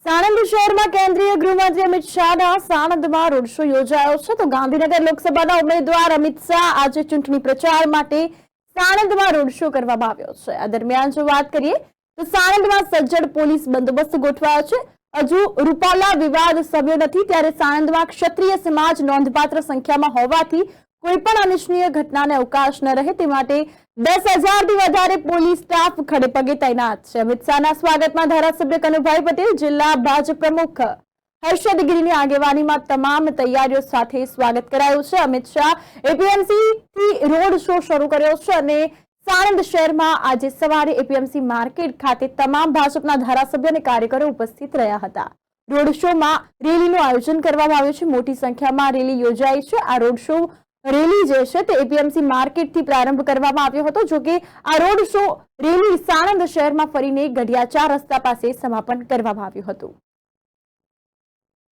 સાણંદ શહેરમાં કેન્દ્રીય ગૃહમંત્રી અમિત શાહના સાણંદમાં રોડ શો યોજાયો છે તો ગાંધીનગર લોકસભાના ઉમેદવાર અમિત શાહ આજે ચૂંટણી પ્રચાર માટે સાણંદમાં રોડ શો કરવામાં આવ્યો છે। આ દરમિયાન જો વાત કરીએ તો સાણંદમાં સજ્જડ પોલીસ બંદોબસ્ત ગોઠવાયો છે। હજુ રૂપાલા વિવાદ સભ્યો નથી ત્યારે સાણંદમાં ક્ષત્રિય સમાજ નોંધપાત્ર સંખ્યામાં હોવાથી કોઈપણ અનિચ્છનીય ઘટનાને અવકાશ ન રહે તે માટે 10,000થી વધારે પોલીસ સ્ટાફ ખડેપગે તૈનાત છે। અમિત શાહના સ્વાગતમાં ધારાસભ્ય કનુભાઈ પટેલ, જિલ્લા ભાજપ પ્રમુખ હર્ષદ ગીરીની આગેવાનીમાં તમામ તૈયારીઓ સાથે સ્વાગત કરાયું છે। અમિત શાહ એપીએમસી થી રોડ શો શરૂ કર્યો છે અને સાણંદ શહેરમાં આજે સવારે એપીએમસી માર્કેટ ખાતે તમામ ભાજપના ધારાસભ્ય અને કાર્યકરો ઉપસ્થિત રહ્યા હતા। રોડ શોમાં રેલીનું આયોજન કરવામાં આવ્યું છે। મોટી સંખ્યામાં રેલી યોજાઈ છે। આ રોડ શો રેલી જે છે તે એપીએમસી માર્કેટથી પ્રારંભ કરવામાં આવ્યો હતો। જો કે આ રોડ શો રેલી સાણંદ શહેરમાં ફરીને ગઢિયાચાર રસ્તા પાસે સમાપન કરવામાં આવ્યું હતું।